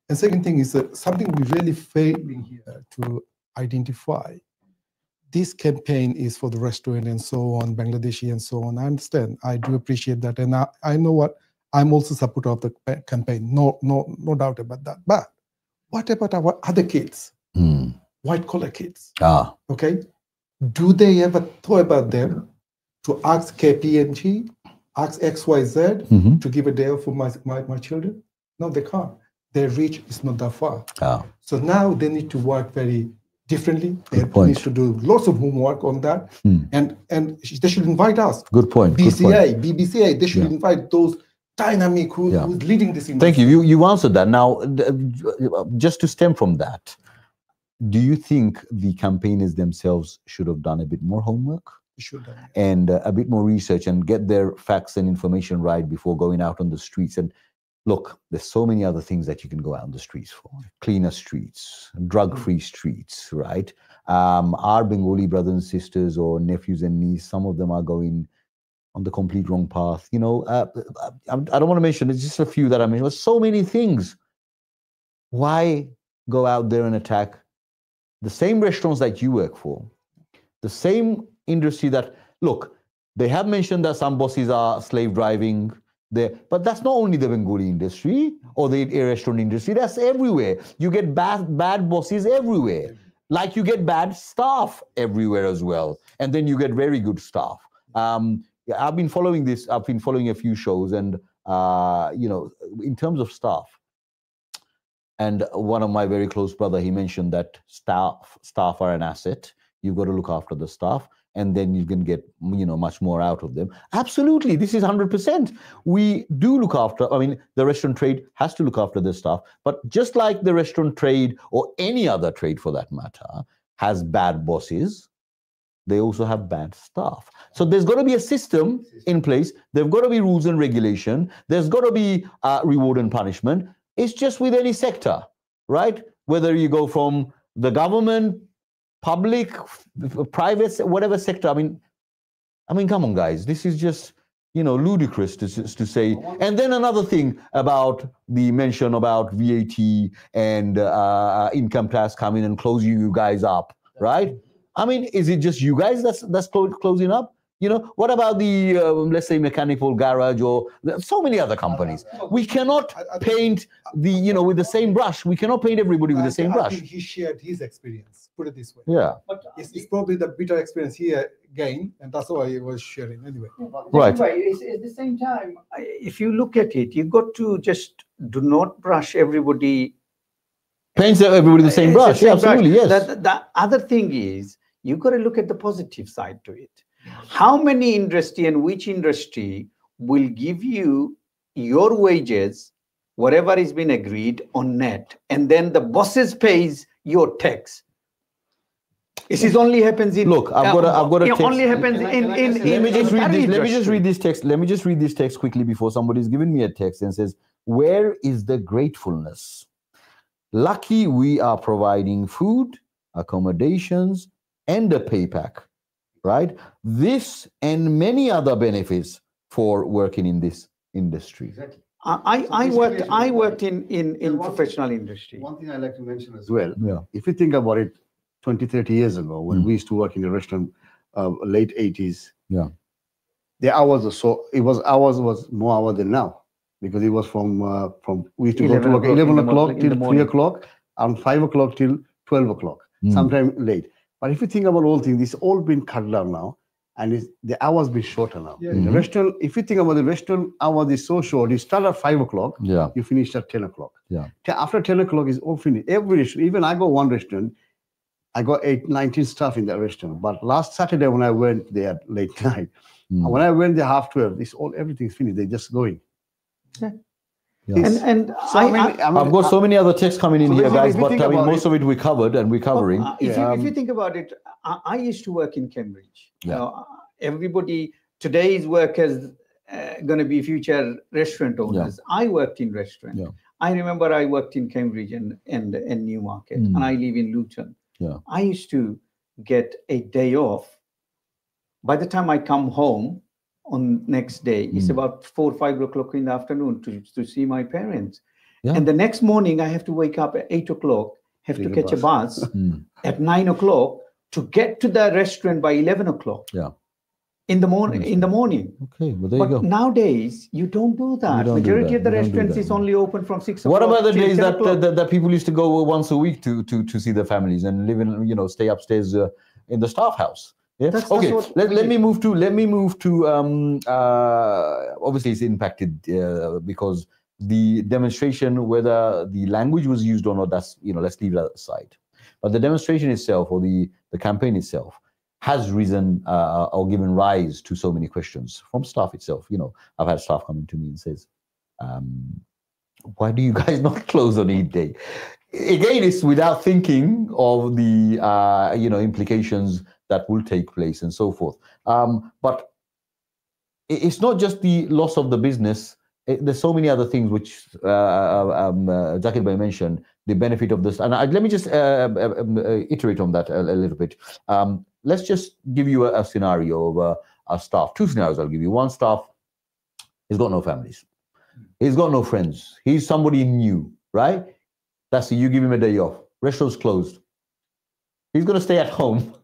And second thing is something we really failing here to identify. This campaign is for the restaurant and so on, Bangladeshi and so on. I understand. I do appreciate that. And I know what, I'm also supporter of the campaign. No doubt about that. But what about our other kids? White collar kids. Okay. Do they ever thought about them to ask KPMG, ask XYZ to give a day off for my children? No, they can't. Their reach is not that far. So now they need to work very differently. They need to do lots of homework on that, and they should invite us. Good point. BBCA, they should invite those dynamic who's leading this industry. Thank you. You answered that. Now, just to stem from that, do you think the campaigners themselves should have done a bit more homework? Should have. And a bit more research and get their facts and information right before going out on the streets? And look, there's so many other things that you can go out on the streets for. Cleaner streets, drug-free streets, right? Our Bengali brothers and sisters or nephews and nieces, some of them are going on the complete wrong path. You know, I don't want to mention, it's just a few that I mentioned, but so many things. Why go out there and attack the same restaurants that you work for, the same industry that, look, they have mentioned that some bosses are slave driving there, but that's not only the Bengali industry or the restaurant industry, that's everywhere. You get bad bosses everywhere, like you get bad staff everywhere as well. And then you get very good staff. I've been following this, I've been following a few shows and, you know, in terms of staff, and one of my very close brother, he mentioned that staff are an asset. You've got to look after the staff, and then you can get, you know, much more out of them. Absolutely, this is 100%. We do look after, I mean, the restaurant trade has to look after the staff, but just like the restaurant trade or any other trade for that matter has bad bosses, they also have bad staff. So there's got to be a system in place. There've got to be rules and regulation. There's got to be reward and punishment. It's just with any sector, right? Whether you go from the government, public, private, whatever sector. I mean, come on, guys. This is just, you know, ludicrous to say. And then another thing about the mention about VAT and income tax coming and closing you guys up, right? I mean, is it just you guys that's closing up? You know, what about the, let's say, mechanical garage or so many other companies? We cannot paint the, you know, with the same brush. We cannot paint everybody with the same brush. I think he shared his experience, put it this way. Yeah. But it's probably the bitter experience he gained, and that's why he was sharing anyway. Right. At the same time, if you look at it, you got to just do not brush everybody. Paint everybody the same brush. Yeah, absolutely, yes. The other thing is, you got to look at the positive side to it. How many industry and which industry will give you your wages, whatever has been agreed on net, and then the bosses pays your tax? This is only happens in. Look, I've got a text. Only happens in. Let me just read this text. Let me just read this text quickly before somebody's giving me a text and says, "Where is the gratefulness? Lucky we are providing food, accommodations, and a pay pack." Right? This and many other benefits for working in this industry. Exactly. I worked in professional industry. One thing I like to mention as well. Yeah. If you think about it, 20, 30 years ago, when we used to work in a restaurant, late 80s. Yeah. The hours was more hours than now, because it was from we used to go to work 11 o'clock till 3 o'clock, and 5 o'clock till 12 o'clock, sometime late. But if you think about all things, it's all been cut down now, and the hours been shorter now. Yeah. The restaurant, if you think about the restaurant hours is so short, you start at 5 o'clock, you finish at 10 o'clock. Yeah. After 10 o'clock is all finished. Every restaurant, even I go one restaurant, I got 19 staff in that restaurant. But last Saturday when I went there late night, when I went there half 12, everything's finished. They're just going. Yeah. Yes. And so I've got so many other texts coming in here, guys, but I mean, most of it we covered and we're covering. If you think about it, I used to work in Cambridge. Yeah. You know, everybody, today's workers going to be future restaurant owners. Yeah. I worked in restaurant. Yeah. I remember I worked in Cambridge and Newmarket, and I live in Luton. Yeah. I used to get a day off. By the time I come home, on next day, it's about 4 or 5 o'clock in the afternoon to see my parents. Yeah. And the next morning I have to wake up at 8 o'clock, have to catch a bus at 9 o'clock to get to the restaurant by 11 o'clock. Yeah. In the morning. Okay, well, there you go. But nowadays you don't do that. Majority of the restaurants is only open from 6 o'clock. What about the days that people used to go once a week to see their families and live in, you know, stay upstairs in the staff house? Yeah. Okay. Let me move to. Obviously, it's impacted because the demonstration, whether the language was used or not, that's, you know, let's leave that aside. But the demonstration itself, or the campaign itself, has risen or given rise to so many questions from staff itself. You know, I've had staff coming to me and says, "Why do you guys not close on Eid Day?" Again, it's without thinking of the you know, implications that will take place and so forth. But it's not just the loss of the business there's so many other things which Zakir Bhai mentioned, the benefit of this. And let me just iterate on that a little bit. Let's just give you a scenario of a staff. Two scenarios I'll give you. One staff, he's got no families. He's got no friends. He's somebody new, right? That's it. You give him a day off. Restaurant's closed. He's going to stay at home,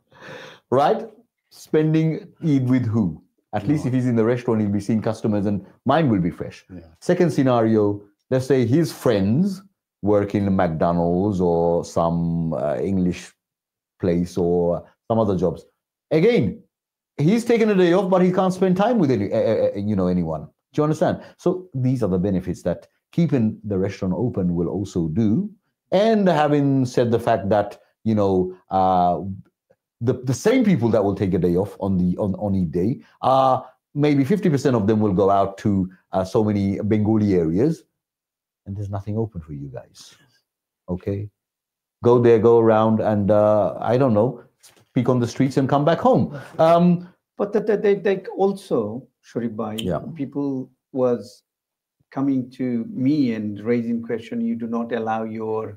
right? Spending Eid with who? At least if he's in the restaurant, he'll be seeing customers and mind will be fresh. Yeah. Second scenario, let's say his friends work in McDonald's or some English place or some other jobs. Again, he's taken a day off, but he can't spend time with anyone. Do you understand? So these are the benefits that keeping the restaurant open will also do. And having said the fact that, the same people that will take a day off on Eid day, maybe 50% of them will go out to so many Bengali areas, and there's nothing open for you guys. Okay, go there, go around, and I don't know, speak on the streets and come back home. But they also, Sharif Bhai, people was coming to me and raising question, you do not allow your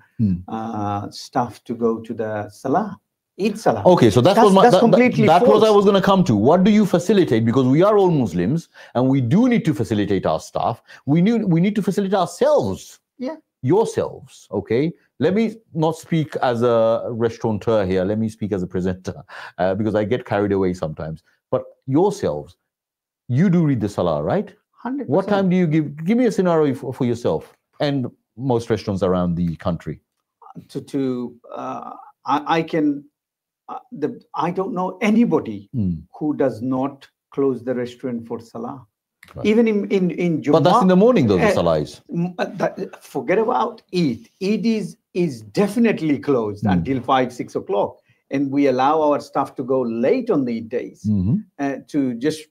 staff to go to the Salah. Eid Salah. Okay, so that's completely that false. was I was going to come to. What do you facilitate? Because we are all Muslims and we do need to facilitate our staff. We need to facilitate ourselves. Yeah. Yourselves. Okay. Let me not speak as a restaurateur here. Let me speak as a presenter because I get carried away sometimes. But yourselves, you do read the Salah, right? 100%. What time do you give me a scenario for yourself and most restaurants around the country? I don't know anybody who does not close the restaurant for Salah. Right. Even in Jummah. But that's in the morning, though, the Salah is. Forget about Eid. Eid is definitely closed until 5, 6 o'clock. And we allow our staff to go late on the days to just,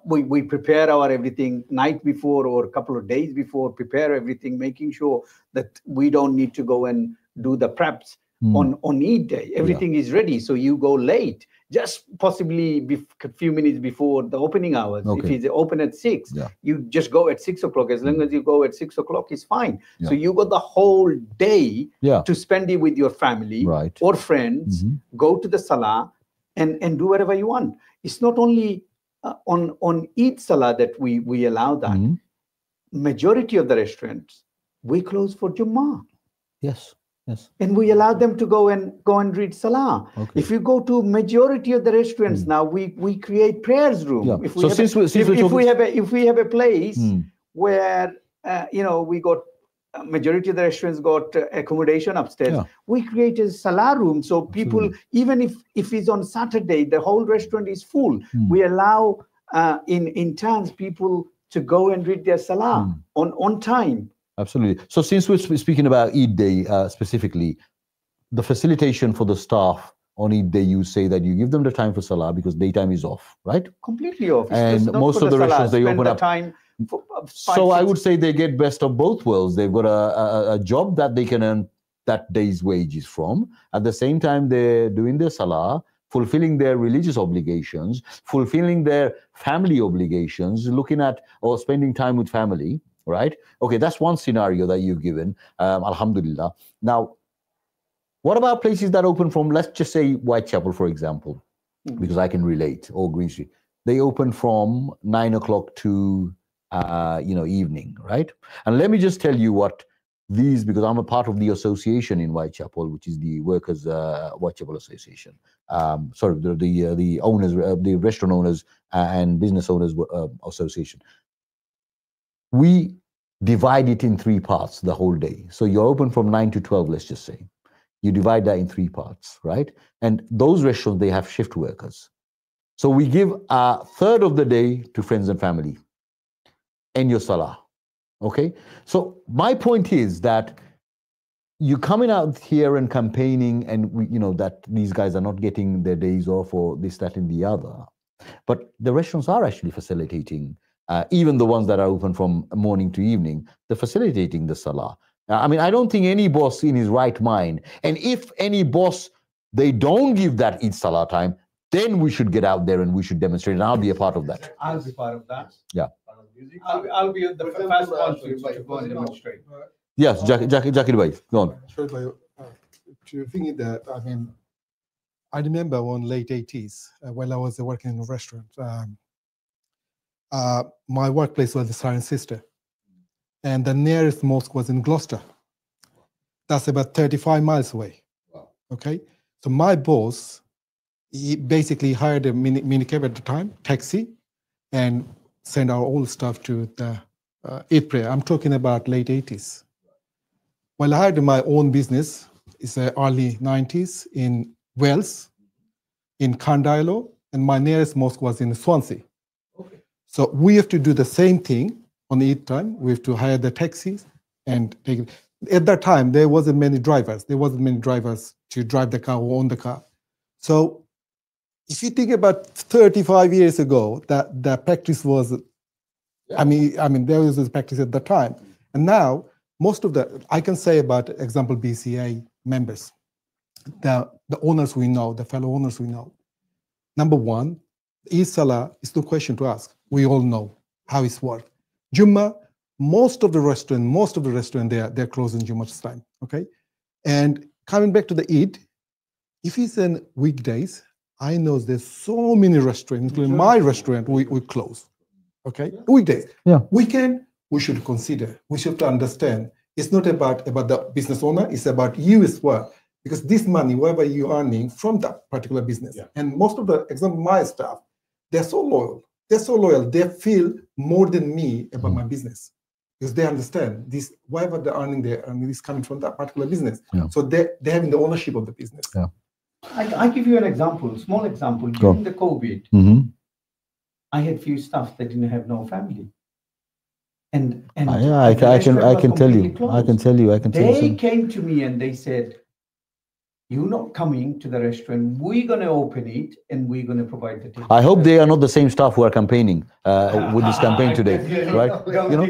we prepare our everything night before or a couple of days before, prepare everything, making sure that we don't need to go and do the preps on Eid day. Everything is ready. So you go late, just possibly a few minutes before the opening hours. Okay. If it's open at 6, you just go at 6 o'clock. As long as you go at 6 o'clock, it's fine. Yeah. So you got the whole day to spend it with your family or friends, go to the Salah and do whatever you want. It's not only on Eid Salah that we allow that. Majority of the restaurants, we close for Jummah. Yes. Yes. And we allow them to go and read Salah. Okay. If you go to majority of the restaurants now, we create prayers room. Yeah. If we have a place where we got majority of the restaurants got accommodation upstairs, we create a Salah room. So people, even if it's on Saturday, the whole restaurant is full. We allow in turns people to go and read their Salah on time. Absolutely. So since we're speaking about Eid Day specifically, the facilitation for the staff on Eid Day, you say that you give them the time for Salah because daytime is off, right? Completely off. And most of the restaurants, they open up. Time so I would say they get best of both worlds. They've got a job that they can earn that day's wages from. At the same time, they're doing their Salah, fulfilling their religious obligations, fulfilling their family obligations, looking at or spending time with family. Right? Okay, that's one scenario that you've given. Alhamdulillah. Now, what about places that open from, let's just say Whitechapel, for example, because I can relate, or Green Street. They open from 9 o'clock to evening, right? And let me just tell you what these, because I'm a part of the association in Whitechapel, which is the Workers Whitechapel Association. Sorry, the owners, the restaurant owners and business owners association. We divide it in 3 parts the whole day. So you're open from 9 to 12, let's just say. You divide that in 3 parts, right? And those restaurants, they have shift workers. So we give a third of the day to friends and family and your Salah, okay? So my point is that you're coming out here and campaigning and that these guys are not getting their days off or this, that, and the other. But the restaurants are actually facilitating even the ones that are open from morning to evening, they're facilitating the Salah. I mean, I don't think any boss in his right mind, and if any boss, they don't give that Eid Salah time, then we should get out there and we should demonstrate, and I'll be a part of that. I'll be part of that. Yeah. I'll be the first one to go and demonstrate. Yes, Jakir bhai, go on. To think that, I mean, I remember in late 80s while I was working in a restaurant. My workplace was the Siren Sister, and the nearest mosque was in Gloucester. That's about 35 miles away. Wow. Okay, so my boss, he basically hired a minicab at the time, taxi, and sent our old stuff to the Eid prayer. I'm talking about late 80s. Well, I had my own business. It's the early 90s in Wales, in Carndilo, and my nearest mosque was in Swansea. Okay. So we have to do the same thing on Eid time. We have to hire the taxis and take it. At that time, there wasn't many drivers. There wasn't many drivers to drive the car or own the car. So if you think about 35 years ago, that the practice was, I mean, there was a practice at the time. And now, most of the, I can say about, example, BBCA members, the owners we know, the fellow owners we know. Number one, Eid Salah is no question to ask. We all know how it's worked. Jummah, most of the restaurant, they're closed in Jummah's time, okay? And coming back to the Eid, if it's in weekdays, I know there's so many restaurants, including my restaurant, we close, okay? Weekdays. Yeah. Weekend, we should consider, we should understand, it's not about the business owner, it's about you as well. Because this money, whatever you're earning from that particular business, and most of the, example, my staff, they're so loyal. They feel more than me about my business. Because they understand this, whatever they're earning is coming from that particular business. Yeah. So they're having the ownership of the business. Yeah. I give you an example, small example. During the COVID, I had few staff that didn't have no family. And I can tell you. They came to me and they said, "You're not coming to the restaurant. We're going to open it and we're going to provide the tickets." I hope they are not the same staff who are campaigning with this campaign today, right? You know,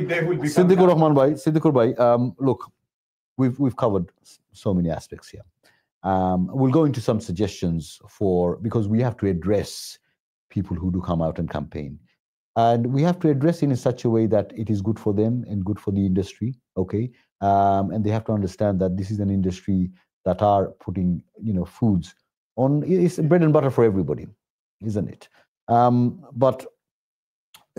Siddikur Rahman bhai, Siddikur bhai. Look, we've covered so many aspects here. We'll go into some suggestions because we have to address people who do come out and campaign. And we have to address it in such a way that it is good for them and good for the industry, okay? And they have to understand that this is an industry that are putting, foods on. It's bread and butter for everybody, isn't it? But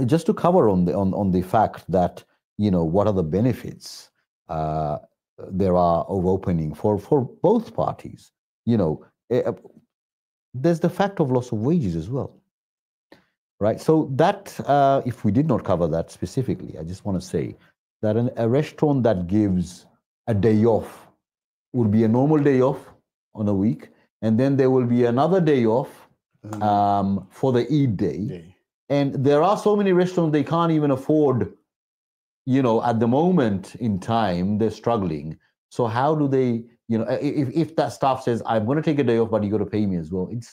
just to cover on the fact that, what are the benefits there are of opening for both parties. There's the fact of loss of wages as well. Right, so that, if we did not cover that specifically, I just want to say that a restaurant that gives a day off would be a normal day off on a week, and then there will be another day off for the Eid day. And there are so many restaurants they can't even afford, at the moment in time, they're struggling. So how do they, if that staff says, "I'm going to take a day off, but you got to pay me as well," it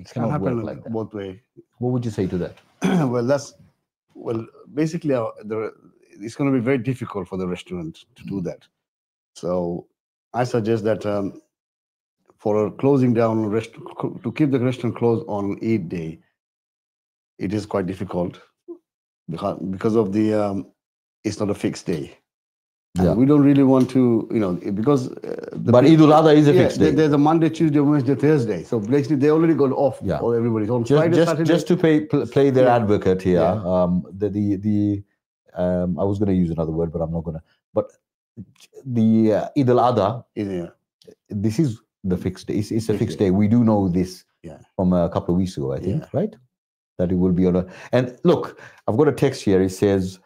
cannot happen like that. Both ways. What would you say to that? Basically, it's going to be very difficult for the restaurant to do that. So I suggest that for closing down, to keep the restaurant closed on Eid day, it is quite difficult because of the, it's not a fixed day. Yeah. We don't really want to, because... but Eid al-Adha is a fixed day. There's a Monday, Tuesday, Wednesday, Thursday. So basically, they already got off for everybody. So on Friday, Saturday... Just to play their advocate here, I was going to use another word, but I'm not going to. But the Eid al-Adha, this is the fixed day. It's a fixed day. We do know this from a couple of weeks ago, I think, right? That it will be on a... And look, I've got a text here. It says...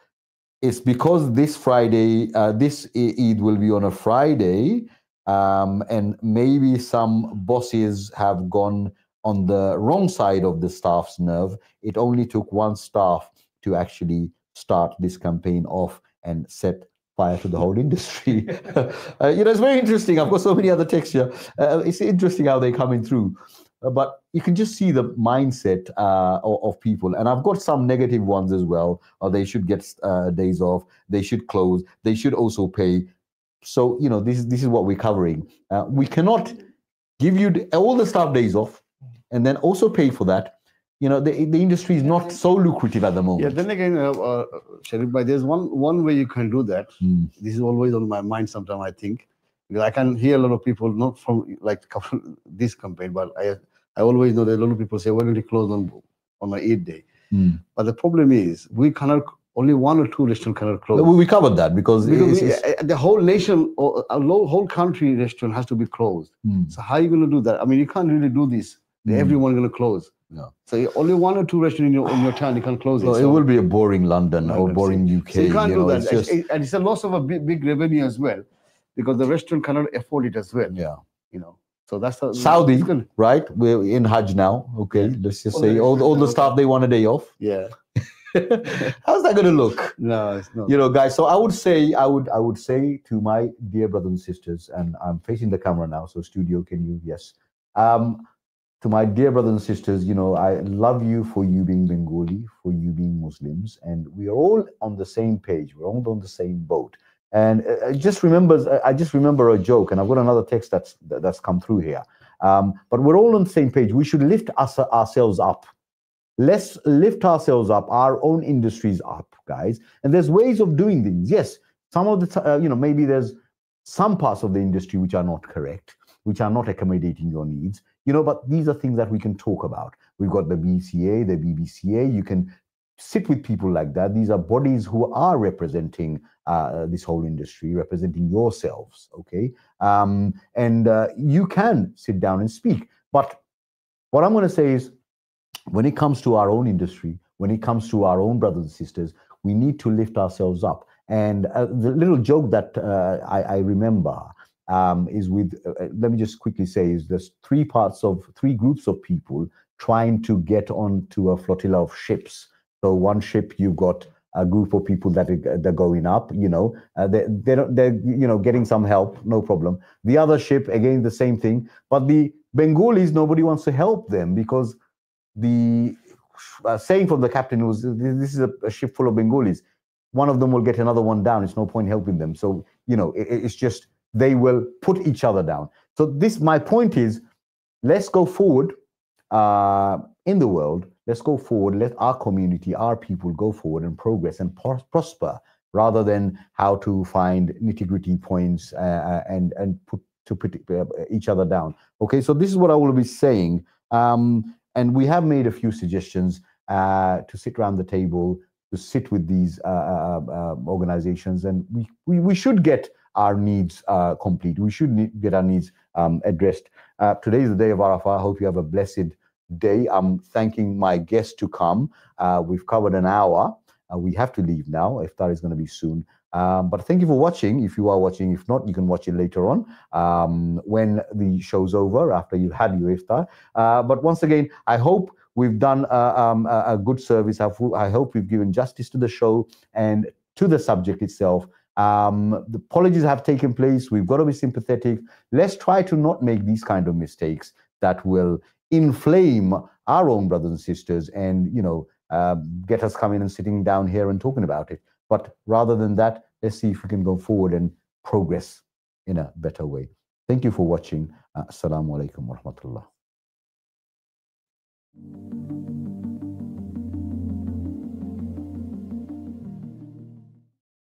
It's because this Friday, this Eid will be on a Friday, and maybe some bosses have gone on the wrong side of the staff's nerve. It only took one staff to actually start this campaign off and set fire to the whole industry. It's very interesting. I've got so many other texts here. It's interesting how they're coming through. But you can just see the mindset of people. And I've got some negative ones as well. They should get days off. They should close. They should also pay. So, this is what we're covering. We cannot give you all the staff days off and then also pay for that. you know, the industry is not so lucrative at the moment. Yeah, then again, Sharif, there's one way you can do that. This is always on my mind sometimes, I think. Because I can hear a lot of people, not from like this campaign, but I always know that a lot of people say, we're going to close on an Eid day. But the problem is, we cannot, only 1 or 2 restaurants cannot close. We covered that because the whole nation, or a whole country restaurant has to be closed. So how are you going to do that? I mean, you can't really do this. Everyone's going to close. No. So only 1 or 2 restaurants in your town, you can close it. It will be a boring London or boring UK. So you can't do that. And it's a loss of a big revenue as well, because the restaurant cannot afford it as well. Yeah. You know, so that's Saudi, right? We're in Hajj now. Okay, let's just say all the staff, they want a day off. Yeah. How's that going to look? No, it's not. You know, guys. So I would say to my dear brothers and sisters, and I'm facing the camera now. So studio, can you? Yes. To my dear brothers and sisters, you know, I love you for you being Bengali, for you being Muslims, and we are all on the same page. We're all on the same boat. And I just remember a joke, and I've got another text that's come through here. But we're all on the same page. We should lift ourselves up. Let's lift ourselves up, our own industries up, guys. And there's ways of doing things. Yes, some of the, you know, maybe there's some parts of the industry which are not correct, which are not accommodating your needs, you know, but these are things that we can talk about. We've got the BCA, the BBCA. You can sit with people like that. These are bodies who are representing this whole industry, representing yourselves, okay? And you can sit down and speak. But what I'm going to say is, when it comes to our own industry, when it comes to our own brothers and sisters, we need to lift ourselves up. And the little joke that I remember is with, let me just quickly say, is there's 3 groups of people trying to get onto a flotilla of ships. So one ship, you've got a group of people that they're going up, you know, they're you know, getting some help, no problem. The other ship, again, the same thing. But the Bengalis, nobody wants to help them, because the saying from the captain was, this is a ship full of Bengalis. One of them will get another one down. It's no point helping them. So, you know, it's just, they will put each other down. So my point is, let's go forward in the world. Let's go forward. Let our community, our people go forward and progress and prosper, rather than how to find nitty-gritty points and put each other down. Okay, so this is what I will be saying. And we have made a few suggestions to sit around the table, to sit with these organizations, and we should get our needs complete. We should get our needs addressed. Today is the day of Arafah. I hope you have a blessed day. I'm thanking my guests to come. We've covered an hour. We have to leave now. Iftar is going to be soon. But thank you for watching. If you are watching, if not, you can watch it later on when the show's over, after you've had your iftar. But once again, I hope we've done a good service. I hope we've given justice to the show and to the subject itself. The apologies have taken place. We've got to be sympathetic. Let's try to not make these kind of mistakes that will inflame our own brothers and sisters and, you know, get us coming and sitting down here and talking about it. But rather than that, let's see if we can go forward and progress in a better way. Thank you for watching. Assalamu alaikum wa rahmatullah.